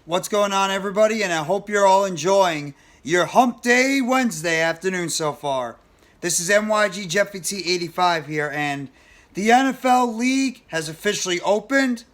What's going on, everybody? And I hope you're all enjoying your Hump Day Wednesday afternoon so far. This is NYG Jeffy T85 here, and the NFL League has officially opened.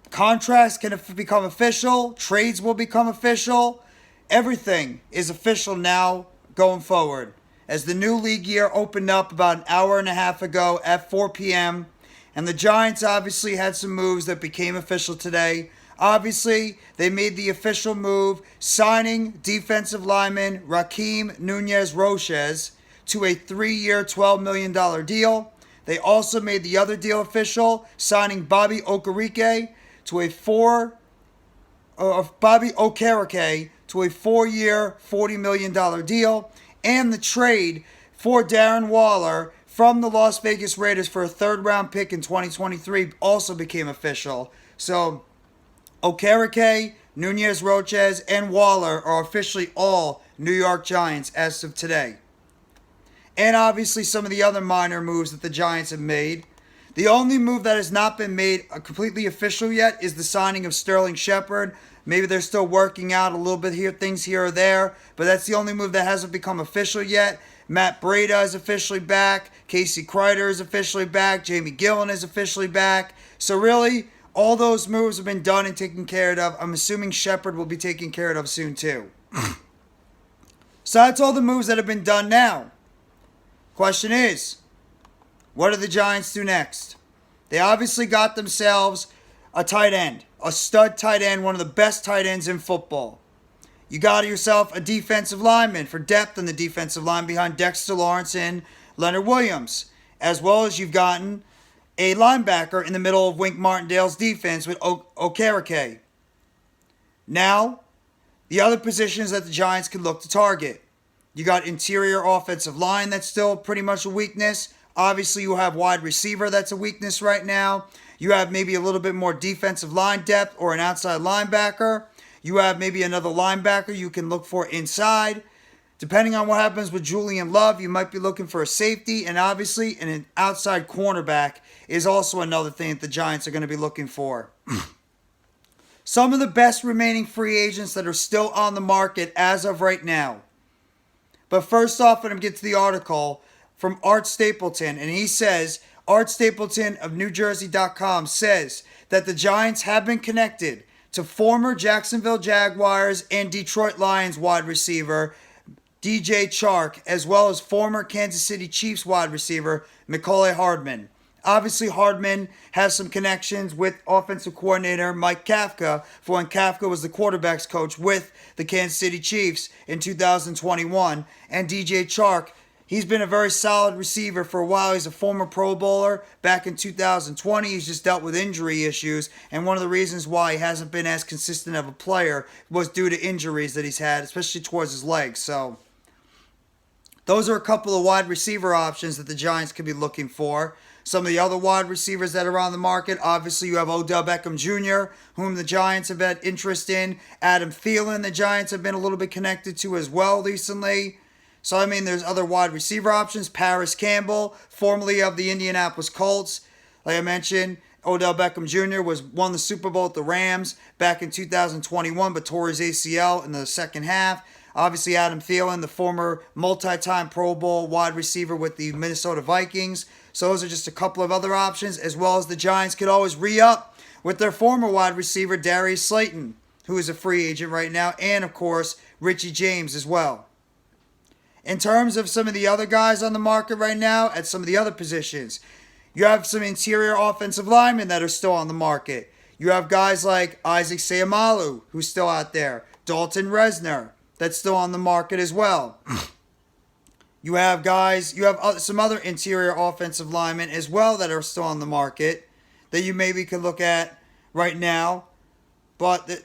Contracts can become official. Trades will become official. Everything is official now going forward. As the new league year opened up about an hour and a half ago at 4 p.m., and the Giants obviously had some moves that became official today. Obviously, they made the official move, signing defensive lineman Rakeem Nunez-Roches to a 3-year, $12 million deal. They also made the other deal official, signing Bobby Okereke to a 4-year, $40 million deal, and the trade for Darren Waller from the Las Vegas Raiders for a third-round pick in 2023 also became official. So Okereke, Nunez-Roches, and Waller are officially all New York Giants as of today. And obviously some of the other minor moves that the Giants have made. The only move that has not been made completely official yet is the signing of Sterling Shepard. Maybe they're still working out a little bit here, things here or there, but that's the only move that hasn't become official yet. Matt Breida is officially back. Casey Kreider is officially back. Jamie Gillen is officially back. So really, all those moves have been done and taken care of. I'm assuming Shepard will be taken care of soon too. So that's all the moves that have been done now. Question is, what do the Giants do next? They obviously got themselves a tight end, a stud tight end, one of the best tight ends in football. You got yourself a defensive lineman for depth on the defensive line behind Dexter Lawrence and Leonard Williams, as well as you've gotten a linebacker in the middle of Wink Martindale's defense with Okereke. Now, the other positions that the Giants can look to target. You got interior offensive line that's still pretty much a weakness. Obviously, you have wide receiver that's a weakness right now. You have maybe a little bit more defensive line depth or an outside linebacker. You have maybe another linebacker you can look for inside. Depending on what happens with Julian Love, you might be looking for a safety. And obviously, an outside cornerback is also another thing that the Giants are going to be looking for. Some of the best remaining free agents that are still on the market as of right now. But first off, I'm going to get to the article from Art Stapleton. And he says, Art Stapleton of NewJersey.com says that the Giants have been connected to former Jacksonville Jaguars and Detroit Lions wide receiver DJ Chark, as well as former Kansas City Chiefs wide receiver Mecole Hardman. Obviously, Hardman has some connections with offensive coordinator Mike Kafka for when Kafka was the quarterback's coach with the Kansas City Chiefs in 2021. And DJ Chark, he's been a very solid receiver for a while. He's a former Pro Bowler back in 2020. He's just dealt with injury issues. And one of the reasons why he hasn't been as consistent of a player was due to injuries that he's had, especially towards his legs. So those are a couple of wide receiver options that the Giants could be looking for. Some of the other wide receivers that are on the market, obviously you have Odell Beckham Jr., whom the Giants have had interest in. Adam Thielen, the Giants have been a little bit connected to as well recently. So, I mean, there's other wide receiver options. Paris Campbell, formerly of the Indianapolis Colts. Like I mentioned, Odell Beckham Jr. won the Super Bowl with the Rams back in 2021, but tore his ACL in the second half. Obviously, Adam Thielen, the former multi-time Pro Bowl wide receiver with the Minnesota Vikings. So those are just a couple of other options, as well as the Giants could always re-up with their former wide receiver, Darius Slayton, who is a free agent right now, and, of course, Richie James as well. In terms of some of the other guys on the market right now, at some of the other positions, you have some interior offensive linemen that are still on the market. You have guys like Isaac Seumalo, who's still out there. Dalton Resner, that's still on the market as well. You have some other interior offensive linemen as well that are still on the market that you maybe could look at right now. But the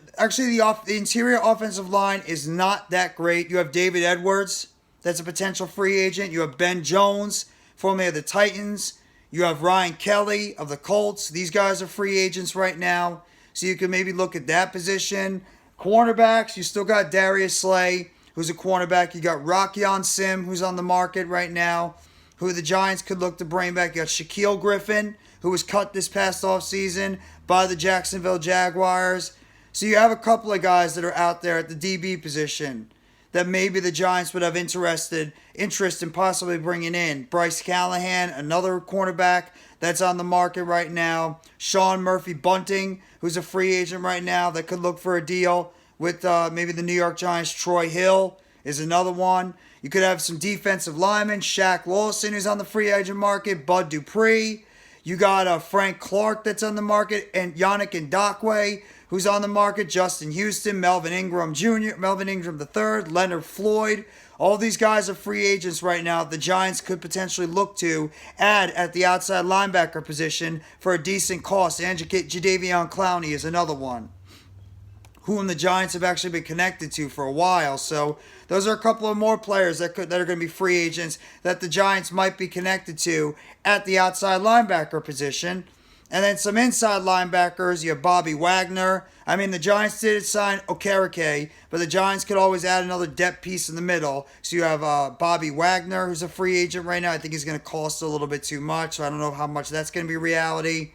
interior offensive line is not that great. You have David Edwards, that's a potential free agent. You have Ben Jones, formerly of the Titans. You have Ryan Kelly of the Colts. These guys are free agents right now. So you can maybe look at that position. Cornerbacks, you still got Darius Slay, who's a cornerback. You got Rockyon Sim, who's on the market right now, who the Giants could look to bring back. You got Shaquille Griffin, who was cut this past offseason by the Jacksonville Jaguars. So you have a couple of guys that are out there at the DB position that maybe the Giants would have interest in possibly bringing in. Bryce Callahan, another cornerback that's on the market right now. Sean Murphy-Bunting, who's a free agent right now that could look for a deal with maybe the New York Giants. Troy Hill is another one. You could have some defensive linemen. Shaq Lawson, who's on the free agent market. Bud Dupree. You got Frank Clark that's on the market. And Yannick Ngakoue, who's on the market. Justin Houston. Melvin Ingram Jr., Melvin Ingram III. Leonard Floyd. All these guys are free agents right now. The Giants could potentially look to add at the outside linebacker position for a decent cost. And Jadeveon Clowney is another one, whom the Giants have actually been connected to for a while. So those are a couple of more players that are going to be free agents that the Giants might be connected to at the outside linebacker position. And then some inside linebackers, you have Bobby Wagner. I mean, the Giants did sign Okereke, but the Giants could always add another depth piece in the middle. So you have Bobby Wagner, who's a free agent right now. I think he's going to cost a little bit too much, so I don't know how much that's going to be reality.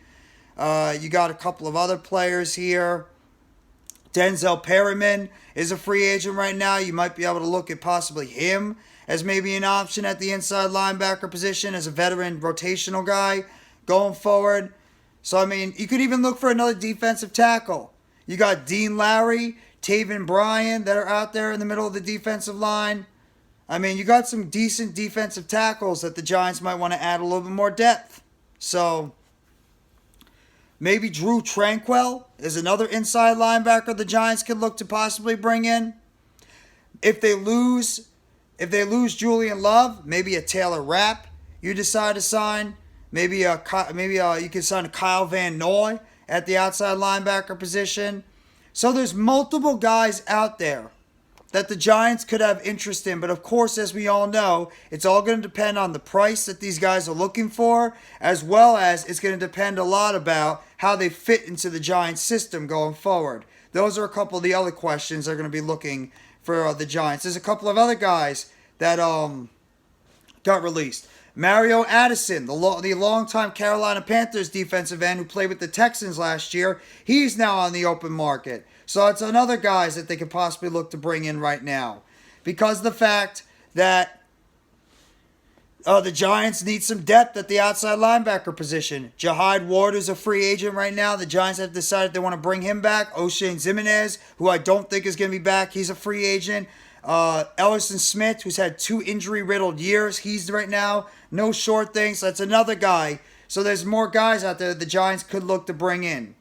You got a couple of other players here. Denzel Perryman is a free agent right now. You might be able to look at possibly him as maybe an option at the inside linebacker position as a veteran rotational guy going forward. So, I mean, you could even look for another defensive tackle. You got Dean Lowry, Taven Bryan that are out there in the middle of the defensive line. I mean, you got some decent defensive tackles that the Giants might want to add a little bit more depth. So, maybe Drew Tranquil is another inside linebacker the Giants could look to possibly bring in. If they lose Julian Love, maybe a Taylor Rapp you decide to sign. Maybe you can sign a Kyle Van Noy at the outside linebacker position. So there's multiple guys out there that the Giants could have interest in. But of course, as we all know, it's all going to depend on the price that these guys are looking for, as well as it's going to depend a lot about how they fit into the Giants system going forward. Those are a couple of the other questions they're going to be looking for the Giants. There's a couple of other guys that got released. Mario Addison, the longtime Carolina Panthers defensive end who played with the Texans last year, he's now on the open market. So it's another guys that they could possibly look to bring in right now. Because of the fact that the Giants need some depth at the outside linebacker position. Jahide Ward is a free agent right now. The Giants have decided they want to bring him back. O'Shane Ximenez, who I don't think is going to be back, he's a free agent. Ellerson Smith, who's had 2 injury-riddled years. He's right now no short things. So that's another guy. So there's more guys out there that the Giants could look to bring in.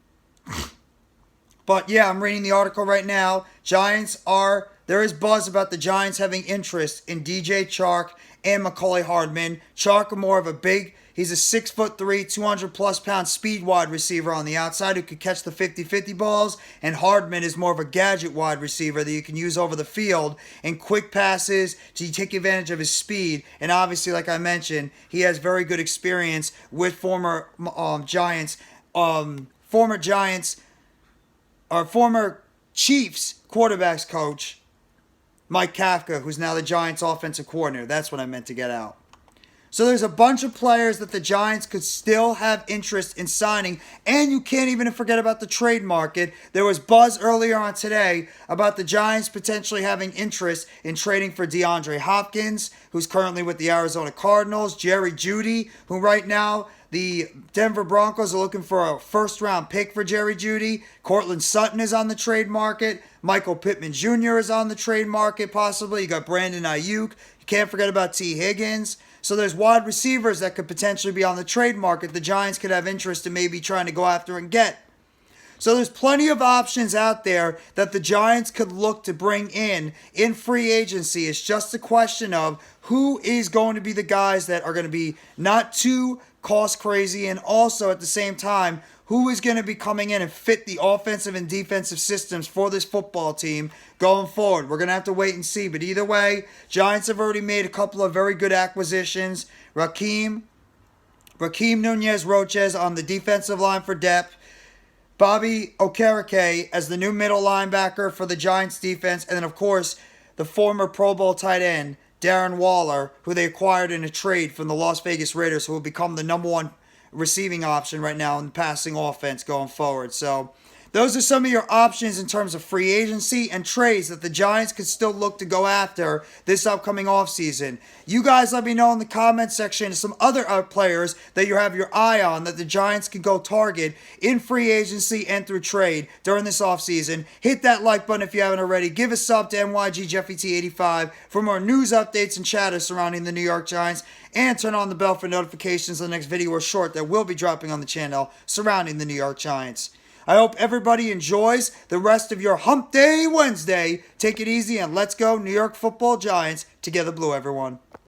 But yeah, I'm reading the article right now. There is buzz about the Giants having interest in DJ Chark and Mecole Hardman. Chark he's a 6'3", 200-plus pound speed wide receiver on the outside who could catch the 50-50 balls. And Hardman is more of a gadget wide receiver that you can use over the field in quick passes to take advantage of his speed. And obviously, like I mentioned, he has very good experience with former Chiefs quarterbacks coach Mike Kafka, who's now the Giants offensive coordinator. That's what I meant to get out. So there's a bunch of players that the Giants could still have interest in signing. And you can't even forget about the trade market. There was buzz earlier on today about the Giants potentially having interest in trading for DeAndre Hopkins, who's currently with the Arizona Cardinals. Jerry Jeudy, who right now the Denver Broncos are looking for a first-round pick for Jerry Jeudy. Cortland Sutton is on the trade market. Michael Pittman Jr. is on the trade market possibly. You got Brandon Ayuk. You can't forget about T. Higgins. So there's wide receivers that could potentially be on the trade market the Giants could have interest in maybe trying to go after and get. So there's plenty of options out there that the Giants could look to bring in free agency. It's just a question of who is going to be the guys that are going to be not too cost crazy, and also at the same time, who is going to be coming in and fit the offensive and defensive systems for this football team going forward. We're going to have to wait and see. But either way, Giants have already made a couple of very good acquisitions. Rakeem Nunez-Roches on the defensive line for depth. Bobby Okereke as the new middle linebacker for the Giants defense. And then, of course, the former Pro Bowl tight end, Darren Waller, who they acquired in a trade from the Las Vegas Raiders, who will become the number 1 receiving option right now in the passing offense going forward. So Those are some of your options in terms of free agency and trades that the Giants could still look to go after this upcoming offseason. You guys let me know in the comment section some other players that you have your eye on that the Giants can go target in free agency and through trade during this offseason. Hit that like button if you haven't already. Give a sub to NYGJeffyT85 for more news updates and chatter surrounding the New York Giants. And turn on the bell for notifications of the next video or short that will be dropping on the channel surrounding the New York Giants. I hope everybody enjoys the rest of your Hump Day Wednesday. Take it easy and let's go New York Football Giants. Together Blue, everyone.